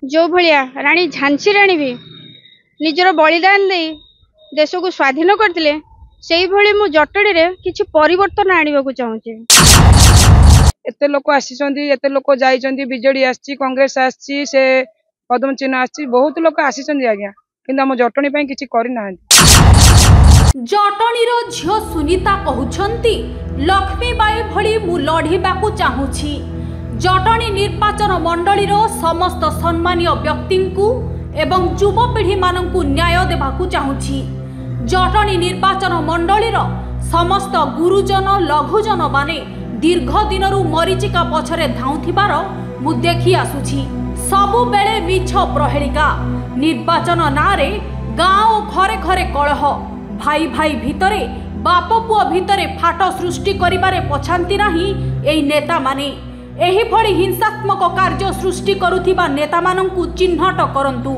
जो भलिया रानी झांसी रानी भी निजर बलिदान दे देश को स्वाधीन करते से भली मु जटड़ी रे किछि परिवर्तन आनिबा को चाहूची। एते लोक आसीचंदी एते लोक जाइचंदी बीजेडी आसी कांग्रेस आसी से पद्म चिन्ह आसी बहुत लोक आसीचंदी आज्ञा किंतु हम जटणी पई किछि करि नाहंती। जटणीर झियो सुनीता कहउछंती लक्ष्मी बाई भली मु लढिबाकू चाहूछि। जटणी निर्वाचन मंडलीर समस्त सम्मानीय व्यक्तिंकू एवं युवपीढ़ी मानंकू न्याय देबाकू चाहूछि। जटणी निर्वाचन मंडलीर समस्त गुरुजन लघुजन माने दीर्घ दिनरू मरीचिका पछरे धाउथिबार मु देखि आसुछि। सबु बेले मिछ प्रहेलिका निर्वाचन नारे गाँव घरे घरे कलह भाई भाई भितरे बाप पुओ भितरे फाट सृष्टि करिबारे पछांती नाही एई नेता माने। एही भली हिंसात्मक कार्य सृष्टि करुथिबा नेता मानंकू चिन्हट करंतु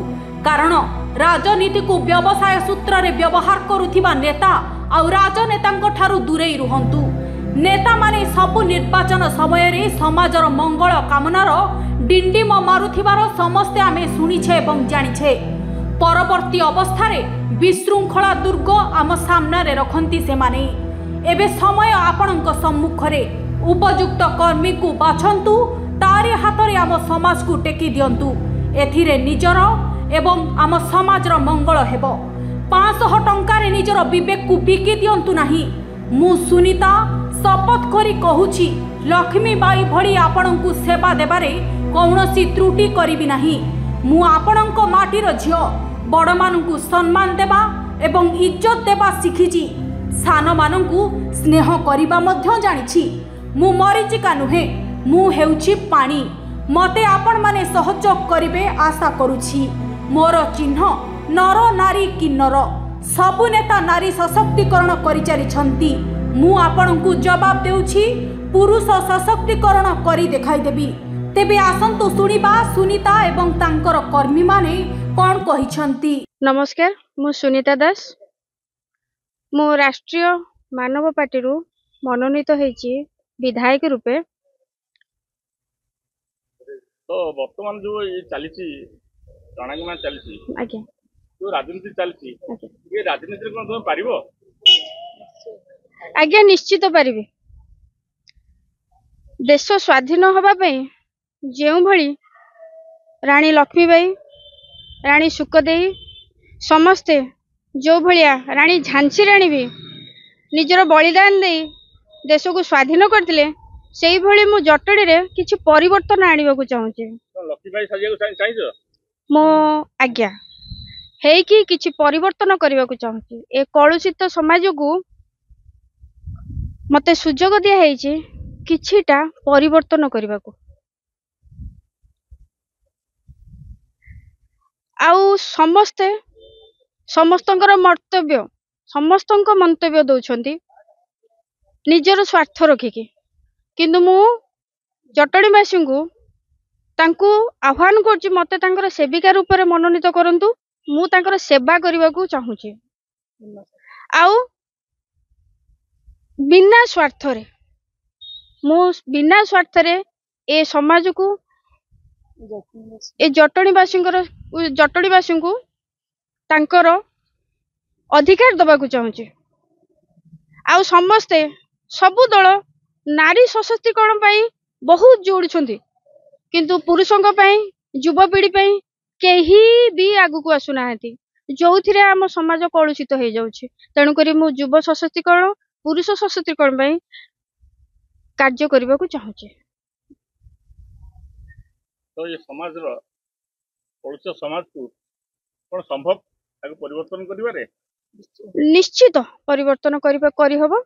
कारण राजनीति को व्यवसाय सूत्र रे व्यवहार करुथिबा नेता आ राजनेतांक ठारू दूरेई रुहंतु। नेता माने सबु निर्वाचन समय रे समाजर मंगल कामनार डिंडिम मारुथिबार समस्ते आमे सुनिछे एवं जानिछे। परवर्ती अवस्था रे विशृंखला दुर्ग आम सामना रे रखंती से माने। एबे समय आपणक सम्मुख रे उपयुक्त कर्मी को बाछंतु तारी हाथ रे आम समाज को टेकी दियंतु। एथिरे निजर एवं आम समाजर मंगल हेबो। 500 टंका रे निजर विवेक को बिकी दियंतु नाही। मु सुनीता शपथ करी कहूछि लक्ष्मी बाई भली आपणंकु सेवा देबारे कौनसी त्रुटि करिबि नाही। मु आपणंक माटीर झियो बड़ मानंकु सम्मान देबा एवं इज्जत देबा शिखिछि। सान मानंकु स्नेह करिबा मध्य जानिछि। मु मरीचिका नुहे मु हेउछि पानी। मते आपण माने सहयोग करिवे आशा करूछि। मोर चिन्ह नर नारी किन्नर सबु नेता नारी सशक्तिकरण करि चलिछंती। मु आपणंकु जवाब देउछि पुरुष सशक्तिकरण करि देखाई देबी। तेबे आसंतु सुनिबा सुनीता एवं तांकर कर्मी माने कोन कहिछंती। नमस्कार, मु सुनीता दास। मु राष्ट्रीय मानव पार्टी रु मनोनीत होईची विधायक रूपे। तो वर्तमान जो ये चलीची रणनीति चलीची आज्ञा जो राजनीति चलीची ये राजनीति कोन तुम पारिबो? आज्ञा निश्चित पारिबे। देश स्वाधीन होबा पई जेउ भली रानी लक्ष्मीबाई रानी सुखदेई समस्ते जो भलिया रानी झांसी रानी भी निजर बलिदान दे देश को स्वाधीन करते से भली मु जटड़ी रे किछि परिवर्तन आनिबा को चाहूची। लक्ष्मीबाई सजिया को चाहियो मो आज्ञा हे कि किछि परिवर्तन करबा को चाहूची। ए कलुषित समाज को मते सुजोग दिया हेछि किछिटा परिवर्तन करबा को। आउ समस्ते समस्तंकर मंतव्य समस्तंक मंतव्य दौछंती निजर स्वार्थ रखिकी किंतु मु जटणीवासी को तांकू आह्वान करछि मते तांकर सेविका रूप में मनोनीत करंतु। मु तांकर सेवा करबा को चाहूची। आउ बिना स्वार्थ रे मु बिना स्वार्थ रे ए समाज को ए जटणीवासी को तांकर अधिकार दबा को चाहूची। आउ समस्ते सबु दल नारी सशक्तिकरण पाई बहुत जोड़ुछंती किंतु पुरुषों पाई युवपीढ़ी पाई केही भी आगु को आसु नाहंती जो थिरे आम समाज कलुषित हो जाउछि। तेणु करी मु युव सशक्तिकरण पुरुष सशक्तिकरण पाई कार्य करबा को चाहूची। तो ये समाज रो कलुषित समाज को कोन संभव ताको परिवर्तन करिवारे? निश्चित परिवर्तन करि हबो।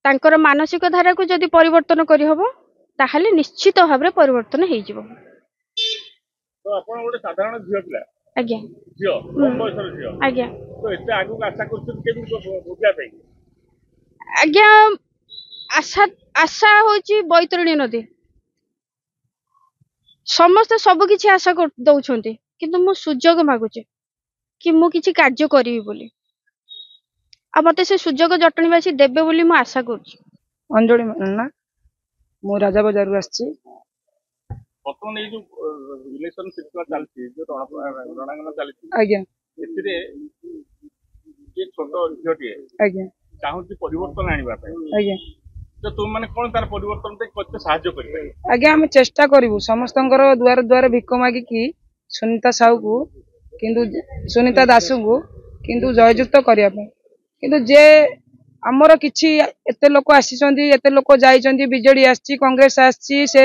तांकर मानसिक धारा को जदि परिवर्तन करि हबो ताहले निश्चित भाबरे परिवर्तन हे जिवो। तो आपण गोटे साधारण झियो पिला आज्ञा झियो कम बयसर झियो आज्ञा तो एते आगु आशा करछन केबि बुझिया पई आज्ञा आशा होची बैतरणी नदी समस्त सब किछि आशा दउछंती किंतु मु सुजोग मागुचे कि मु किछि कार्य करिवि बोली आ मते से सुजोग जटणीवासी देबे बोली मु आशा करछि। अंजलि ना मु राजा बाजार आछि ବର୍ତ୍ତମାନ ଏଇ ଯୋଉ ଇଲେକ୍ସନ ଶୀଘ୍ର ଚାଲିଛି ଯୋଉ ରଣାଙ୍ଗନା ଚାଲିଛି ଆଜ୍ଞା ଏଥିରେ ଏ ଛୋଟ ଝିଅଟିଏ ଆଜ୍ଞା ଚାହୁଁଛି ପରିବର୍ତ୍ତନ ଆଣିବା ପାଇଁ ଆଜ୍ଞା ତ ତୁମମାନେ କଣ ତାର ପରିବର୍ତ୍ତନ ପାଇଁ କେତେ ସାହାଯ୍ୟ କରିପାରିବେ? ଆଜ୍ଞା ଆମେ ଚେଷ୍ଟା କରିବୁ ସମସ୍ତଙ୍କର ଦୁଆର ଦୁଆର ଭିକ ମାଗିକି ସୁନିତା ସାହୁକୁ କିନ୍ତୁ ସୁନିତା ଦାସଙ୍କୁ କିନ୍ତୁ ଜୟଯୁକ୍ତ କରିବା ପାଇଁ କିନ୍ତୁ ଯେ ଆମର କିଛି ଏତେ ଲୋକ ଆସିଛନ୍ତି ଏତେ ଲୋକ ଯାଇଛନ୍ତି ବିଜେଡି ଆସିଛି କଂଗ୍ରେସ ଆସିଛି ସେ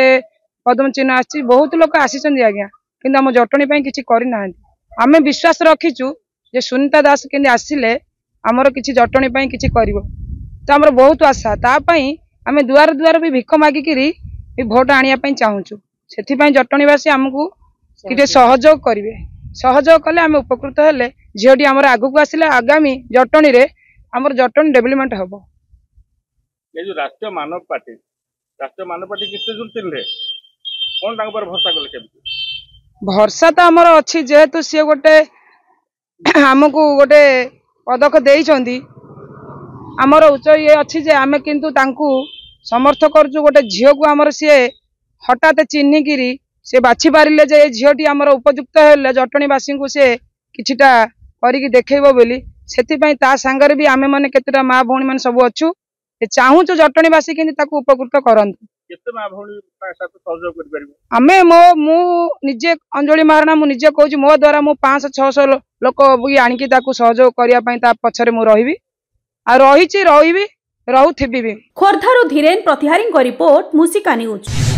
ପଦ୍ମ ଚିହ୍ନ ଆସିଛି ବହୁତ ଲୋକ ଆସିଛନ୍ତି ଆଜ୍ଞା କିନ୍ତୁ ଆମ ଜଟଣୀ ପାଇଁ କିଛି କରିନାହାନ୍ତି ଆମେ ବିଶ୍ୱାସ ରଖିଛୁ ଯେ ସୁନିତା ଦାସ କେମିତି ଆସିଲେ ଆମର କିଛି ଜଟଣୀ ପାଇଁ କିଛି କରିବ ତ ଆମର ବହୁତ ଆଶା ତା ପାଇଁ ଆମେ ଦୁଆର ଦୁଆର ବି ଭିକ ମାଗିକିରି ଭୋଟ ଆଣିବା ପାଇଁ ଚାହୁଁଛୁ ସେଥିପାଇଁ ଜଟଣୀବାସୀ ଆମକୁ ଟିକେ ସହଯୋଗ କରିବେ ସହଯୋଗ କଲେ ଆମେ ଉପକୃତ ହେଲେ ଝିଅଟି ଆମର ଆଗକୁ ଆସିଲେ ଆଗାମୀ ଜଟଣୀରେ ଆମର ଜଟଣୀ ଡେଭଲପମେଣ୍ଟ ହବ। ଏ ଯୋଉ ରାଷ୍ଟ୍ରୀୟ ମାନବ ପାର୍ଟି କେତେ ଦୂର ଚିହ୍ନିଲେ କଣ ତାଙ୍କ ଉପରେ ଭରସା କଲେ କେମିତି? ଭରସା ତ ଆମର ଅଛି ଯେହେତୁ ସିଏ ଗୋଟେ ଆମକୁ ଗୋଟେ ପଦକ ଦେଇଛନ୍ତି ଆମର ଉଚ୍ଚ ଇଏ ଅଛି ଯେ ଆମେ କିନ୍ତୁ ତାଙ୍କୁ ସମର୍ଥ କରୁଛୁ ଗୋଟେ ଝିଅକୁ ଆମର ସିଏ ହଠାତ୍ ଚିହ୍ନିକିରି ସେ ବାଛି ପାରିଲେ ଯେ ଏ ଝିଅଟି ଆମର ଉପଯୁକ୍ତ ହେଲେ ଜଟଣୀବାସୀଙ୍କୁ ସେ କିଛିଟା କରିକି ଦେଖେଇବ ବୋଲି ସେଥିପାଇଁ ତା ସାଙ୍ଗରେ ବି ଆମେ ମାନେ କେତେଟା ମା ଭଉଣୀ ମାନେ ସବୁ ଅଛୁ ଚାହୁଁଛୁ ଜଟଣୀବାସୀ କିନ୍ତୁ ତାକୁ ଉପକୃତ କରନ୍ତୁ। କେତେ ମା ଭଉଣୀ ସହଯୋଗ କରିପାରିବେ? ଆମେ ମୁଁ ନିଜେ ଅଞ୍ଜଳି ମହାରଣା ମୁଁ ନିଜେ କହୁଛି ମୋ ଦ୍ୱାରା ମୁଁ 500-600 ଲୋକ ବି ଆଣିକି ତାକୁ ସହଯୋଗ କରିବା ପାଇଁ ତା ପଛରେ ମୁଁ ରହିବି ଆଉ ରହିଛି ରହିବି ରହୁଥିବି ବି। ଖୋର୍ଦ୍ଧାରୁ ଧୀରେନ୍ ପ୍ରତିହାରୀଙ୍କ ରିପୋର୍ଟ ମୁସିକା ନ୍ୟୁଜ୍।